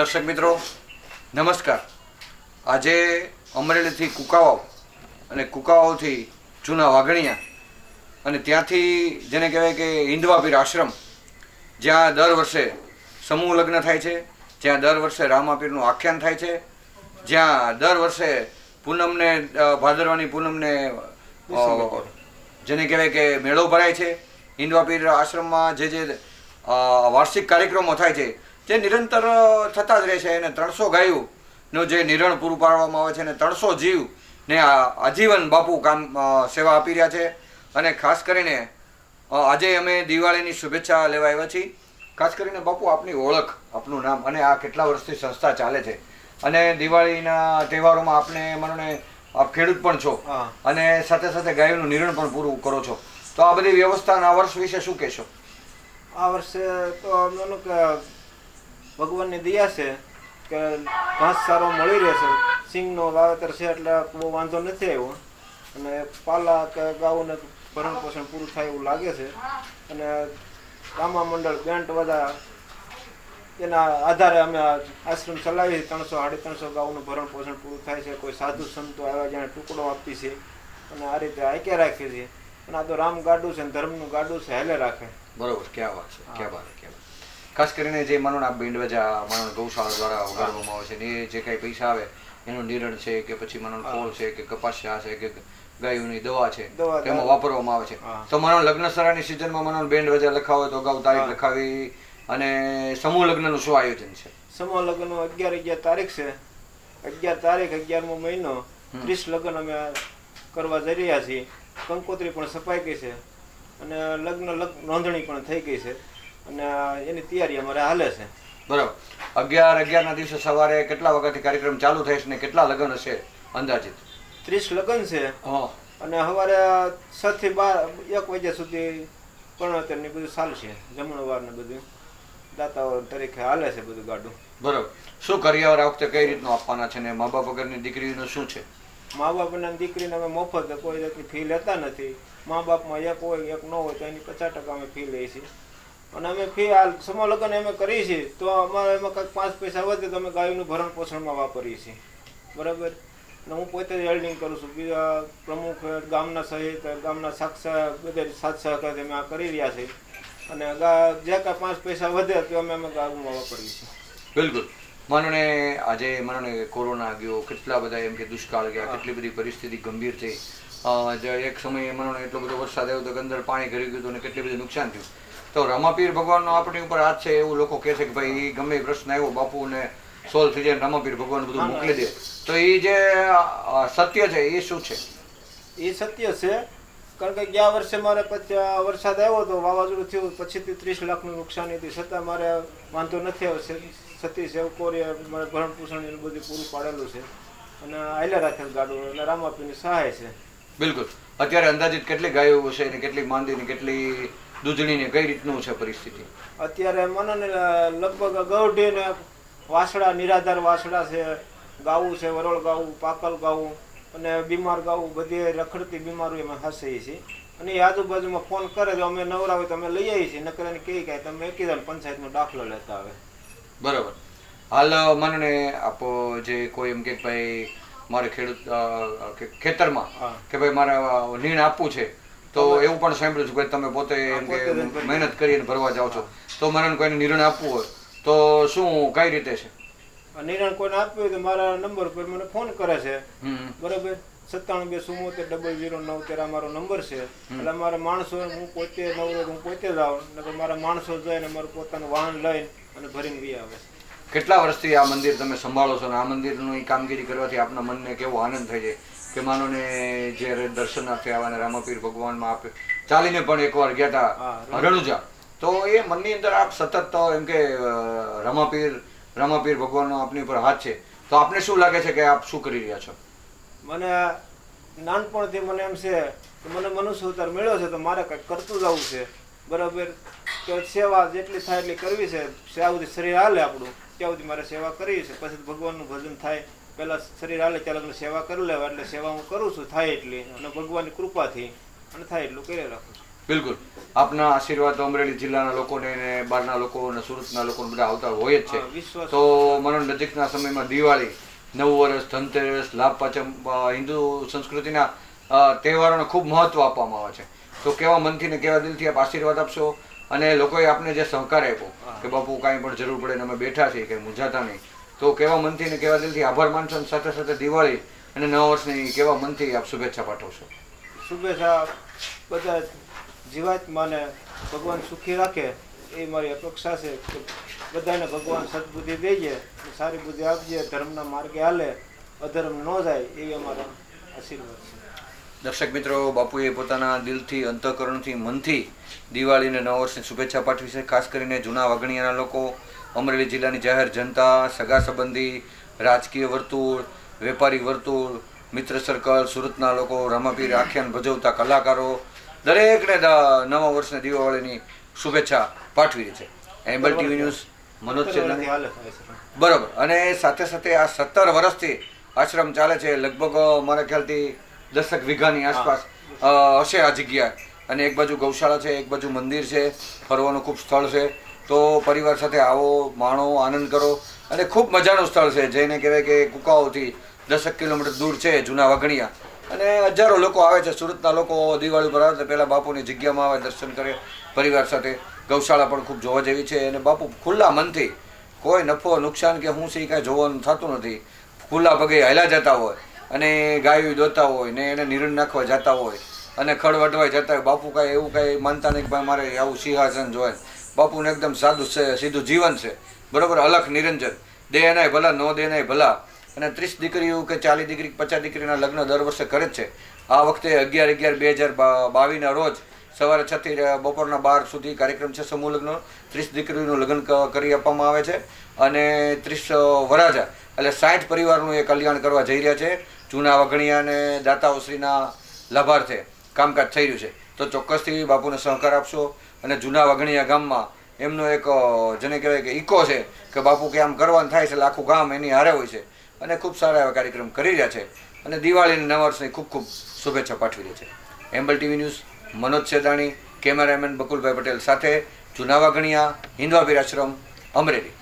દર્શક મિત્રો નમસ્કાર. આજે અમરેલીથી કુકાવાવ અને કુકાવાવથી જૂના વાઘણિયા અને ત્યાંથી જેને કહેવાય કે હિંદવાપીર આશ્રમ, જ્યાં દર વર્ષે સમૂહ લગ્ન થાય છે, જ્યાં દર વર્ષે રામાપીરનું આખ્યાન થાય છે, જ્યાં દર વર્ષે પૂનમને ભાદરવાની પૂનમને જેને કહેવાય કે મેળો ભરાય છે. હિંદવાપીર આશ્રમમાં જે વાર્ષિક કાર્યક્રમો થાય છે તે નિરંતર થતા જ રહે છે અને 300 ગાયોનું જે નિરણ પૂરું પાડવામાં આવે છે અને 300 જીવને આજીવન બાપુ કામ સેવા આપી રહ્યા છે. અને ખાસ કરીને આજે અમે દિવાળીની શુભેચ્છા લેવા આવ્યા છીએ. ખાસ કરીને બાપુ આપની ઓળખ, આપનું નામ અને આ કેટલા વર્ષથી સંસ્થા ચાલે છે અને દિવાળીના તહેવારોમાં આપને મને આપ ખેડૂત પણ છો અને સાથે સાથે ગાયોનું નિરણ પણ પૂરું કરો છો, તો આ બધી વ્યવસ્થાના વર્ષ વિશે શું કહેશો? આ વર્ષે તો માનો કે ભગવાનની દયા છે કે ઘાસ સારો મળી રહેશે. સિંગનો વાવેતર છે એટલે બહુ વાંધો નથી આવ્યો અને પાલા કે ગાઉને ભરણ પોષણ પૂરું થાય એવું લાગે છે. અને રામા મંડળ બેન્ટ બધા એના આધારે અમે આશ્રમ ચલાવી 300-350 ગાઉનું ભરણ પોષણ પૂરું થાય છે. કોઈ સાધુ સંતો આવ્યા જ્યાં ટુકડો આપી છે અને આ રીતે આંકે રાખીએ છીએ. અને આ તો રામ ગાડું છે, ધર્મનું ગાડું છે, હેલે રાખે. બરોબર, ક્યાં વાત છે, ક્યાં વાત છે. ખાસ કરીને જે માનો આ બેન્ડવજા માનો ગૌશાળા દ્વારા ઉગાડવામાં આવે છે ને એ જે કાંઈ પૈસા આવે એનું નિરણ છે કે પછી માનો ફોલ છે કે કપાસિયા છે કે ગાયોની દવા છે એમાં વાપરવામાં આવે છે. તો માનો લગ્ન સરાની સિઝનમાં માનો બેન્ડવજા લખાવે તો અગાઉ તારીખ લખાવી અને સમૂહ લગ્નનું શું આયોજન છે? સમૂહ લગ્નનું 11 તારીખ છે. 11 તારીખ 11મો મહિનો 30 લગ્ન અમે કરવા જઈ રહ્યા છીએ. કંકોત્રી પણ સપાઈ ગઈ છે અને લગ્ન નોંધણી પણ થઈ ગઈ છે અને એની તૈયારી અમારે હાલે છે. બરાબર. 11/11ના દિવસે સવારે કેટલા વાગ્યાથી કાર્યક્રમ ચાલુ થાય છે ને કેટલા લગ્ન હશે અંદાજિત? 30 લગ્ન છે અને સવારે 6 થી 1 વાગ્યા સુધી પરણોતરની બધું ચાલશે. જમણવાર ને બધું દાતાઓ તરીકે હાલે છે બધું ગાડું. બરાબર. શું કરિયાવર આ વખતે કઈ રીતનું આપવાના છે ને મા બાપ વગરની દીકરીનું શું છે? મા બાપના દીકરીને અમે મફત કોઈ જાતની ફી લેતા નથી. મા બાપમાં એક હોય એક ન હોય તો એની 50% અમે ફી લઈએ છીએ. અને અમે ફી આ સમૂહ લગ્ન અમે કરીએ છીએ તો અમારે એમાં કંઈક 5 પૈસા વધે તો અમે ગાયનું ભરણ પોષણમાં વાપરીએ છીએ. બરાબર. અને હું પોતે જ હેલ્ડિંગ કરું છું. બીજા પ્રમુખ ગામના સહિત ગામના સાક્ષા બધે સાથ સહકારથી અમે આ કરી રહ્યા છીએ અને જે કાંઈ 5 પૈસા વધે તો અમે ગામમાં વાપરીએ છીએ. બિલકુલ. માનો ને આજે માનો ને કોરોના ગયો, કેટલા બધા એમ કે દુષ્કાળ ગયા, કેટલી બધી પરિસ્થિતિ ગંભીર થઈ. એક સમયે માનો ને એટલો બધો વરસાદ આવ્યો તો અંદર પાણી ઘરી ગયું અને કેટલી બધી નુકસાન થયું. તો રામાપીર ભગવાનનો આપણી ઉપર હાથ છે એવું લોકો કહે છે કે ભાઈ ગમે પ્રશ્ન આવ્યો બાપુને સોલ્વ થઈ જાય, રામાપીર ભગવાન બધું મોકલી દે. તો એ જે સત્ય છે એ શું છે? એ સત્ય છે. કારણ કે ગયા વર્ષે મારે પછી વરસાદ આવ્યો તો વાવાઝોડું થયું પછીથી 30 લાખનું નુકસાની હતી છતાં મારે વાંધો નથી આવ્યો. સતી સેવકોરીએ મારે ભરણ પોષણ એનું બધું પૂરું પાડેલું છે અને હાલ્યા રાખેલ ગાડું અને રામાપીરની સહાય છે. બિલકુલ. અત્યારે અંદાજિત કેટલી ગાયો છે ને કેટલી માંદીની કેટલી દૂધણીને કઈ રીતનું છે પરિસ્થિતિ? અત્યારે મને લગભગ ગૌઢી ને વાસડા, નિરાધાર વાસડા છે, ગાવું છે, વરોળ ગાવું, પાકલ ગાવું અને બીમાર ગાવું, બધી રખડતી બીમારી અમે હાસીએ છીએ. અને એ આજુબાજુમાં ફોન કરે તો અમે નવરા હોય તો અમે લઈ આવીએ છીએ. નકર એને કહી કાંઈ તમે કીધા પંચાયતનો દાખલો લેતા આવે. બરાબર. હાલ માનો ને આપો જે કોઈ એમ કે ભાઈ મારે ખેડૂત ખેતરમાં કે ભાઈ મારે નીણ આપવું છે તો એવું પણ સાંભળ્યું છે કે તમે પોતે એમ કે મહેનત કરીને ભરવા જાઓ છો તો મને કોઈને નિર્ણય આપવું હોય તો શું કઈ રીતે છે? નિર્ણય કોઈને આપ્યું હોય તો મારા નંબર પર મને ફોન કરે છે. બરાબર. 972009 મારો નંબર છે. એટલે મારા માણસો હું પોતે નવરો હું પોતે જ આવું ને મારા માણસો જઈને મારું પોતાનું વાહન લઈને અને ભરીને વી આવે. કેટલા વર્ષથી આ મંદિર તમે સંભાળો છો ને આ મંદિરની કામગીરી કરવાથી આપના મનને કેવો આનંદ થાય છે કે માનો ને જ્યારે દર્શનાર્થે આવવાને રામાપીર ભગવાનમાં આપે ચાલીને પણ એકવાર ગયા હતા રણુજા તો એ મનની અંદર આપ સતત એમ કે રામાપીર ભગવાનનો આપની ઉપર હાથ છે તો આપને શું લાગે છે કે આપ શું કરી રહ્યા છો? મને નાનપણથી મને એમ છે કે મને મનુષ્ય અવતાર મળ્યો છે તો મારે કંઈક કરતું જવું છે. બરાબર. કે સેવા જેટલી થાય એટલી કરવી છે. ત્યાં સુધી શરીર હાલે આપણું ત્યાં સુધી મારે સેવા કરવી છે. પછી ભગવાનનું ભજન થાય. પહેલાં શરીર હાલે ત્યારે તમે સેવા કરી લેવા એટલે સેવા હું કરું છું થાય એટલી અને ભગવાનની કૃપાથી અને થાય એટલું કરી રાખું છું. બિલકુલ આપના આશીર્વાદ અમરેલી જિલ્લાના લોકોને ને બહારના લોકો અને સુરતના લોકોને બધા આવતા હોય જ છે. વિશ્વાસ તો મને નજીકના સમયમાં દિવાળી, નવું વર્ષ, ધનતેરસ, લાભ પાંચમ, હિન્દુ સંસ્કૃતિના તહેવારોને ખૂબ મહત્વ આપવામાં આવે છે. તો કેવા મનથી ને કેવા દિલથી આપ આશીર્વાદ આપશો અને લોકોએ આપને જે સહકાર આપ્યો કે બાપુ કાંઈ પણ જરૂર પડે ને અમે બેઠા છીએ કે મૂંઝાતા નહીં, તો કેવા મનથી ને કેવા દિલથી આભાર માનશો અને સાથે સાથે દિવાળી અને નવા વર્ષની કેવા મનથી આપ શુભેચ્છા પાઠવશો? શુભેચ્છા બધા જીવાત્માને ભગવાન સુખી રાખે એ મારી અપેક્ષા છે કે બધાને ભગવાન સદબુદ્ધિ દેજે, સારી બુદ્ધિ આપજે, ધર્મના માર્ગે હાલે, અધર્મ ન જાય એવી અમારા આશીર્વાદ છે. દર્શક મિત્રો, બાપુએ પોતાના દિલથી, અંતઃકરણથી, મનથી દિવાળી અને નવા વર્ષની શુભેચ્છા પાઠવી છે. ખાસ કરીને જૂના વાગણીયાના લોકો, અમરેલી જિલ્લાની જાહેર જનતા, સગા સંબંધી, રાજકીય વર્તુળ, વેપારી વર્તુળ, મિત્ર સર્કલ, સુરતના લોકો, રામાપીર આખ્યાન ભજવતા કલાકારો, દરેકને નવા વર્ષને દિવાળીની શુભેચ્છા પાઠવી છે. એમ્બલ ટીવી ન્યૂઝ મનોજ ચેલાની. હાલે થાય છે. બરોબર. અને સાથે સાથે આ 17 વર્ષથી આશ્રમ ચાલે છે. લગભગ મારા ખ્યાલથી 10 વીઘાની આસપાસ હશે આ જગ્યા. અને એક બાજુ ગૌશાળા છે, એક બાજુ મંદિર છે, ફરવાનું ખૂબ સ્થળ છે. તો પરિવાર સાથે આવો, માણો, આનંદ કરો. અને ખૂબ મજાનું સ્થળ છે, જેને કહેવાય કે કુકાઓથી 10 કિલોમીટર દૂર છે જૂના વાઘણિયા. અને હજારો લોકો આવે છે. સુરતના લોકો દિવાળી પર આવે તો પહેલાં બાપુની જગ્યામાં આવે, દર્શન કરે પરિવાર સાથે. ગૌશાળા પણ ખૂબ જોવા જેવી છે. અને બાપુ ખુલ્લા મનથી, કોઈ નફો નુકસાન કે હું સી કાંઈ જોવાનું થતું નથી, ખુલ્લા પગે હાલ્યા જતા હોય અને ગાયું દોતા હોય ને એને નિરણ નાખવા જતા હોય અને ખડ વટવાઈ જતા હોય. બાપુ કાંઈ એવું કાંઈ માનતા નહીં કે ભાઈ મારે આવું સિંહાસન જોવાય. બાપુને એકદમ સાદું છે, સીધું જીવન છે. બરાબર, અલખ નિરંજન. દે એનાય ભલા, ન દે એનાય ભલા. અને 30 દીકરીઓ કે 40 દીકરી 50 દીકરીના લગ્ન દર વર્ષે કરે જ છે. આ વખતે 11/11/2022ના રોજ સવારે 6 થી બપોરના 12 સુધી કાર્યક્રમ છે સમૂહ લગ્નનો. 30 દીકરીઓનું લગ્ન કરી આપવામાં આવે છે અને 30 વરાજા એટલે 60 પરિવારનું એ કલ્યાણ કરવા જઈ રહ્યા છે. જૂના વાઘણિયા અને દાતાઓશ્રીના લાભાર્થે કામકાજ થઈ રહ્યું છે. તો ચોક્કસથી બાપુને સહકાર આપશો. અને જૂના વાઘણિયા ગામમાં એમનો એક જેને કહેવાય કે ઇકો છે કે બાપુ કે આમ કરવાનું થાય છે એટલે આખું ગામ એની હારે હોય છે અને ખૂબ સારા એવા કાર્યક્રમ કરી રહ્યા છે. અને દિવાળી અને નવા વર્ષની ખૂબ ખૂબ શુભેચ્છા પાઠવી રહ્યા છે. એમ્બલ TV news Manoj Sedani, cameraman Bakulbhai Patel સાથે જૂના વાઘણિયા, હિન્દવાપીર આશ્રમ, અમરેલી.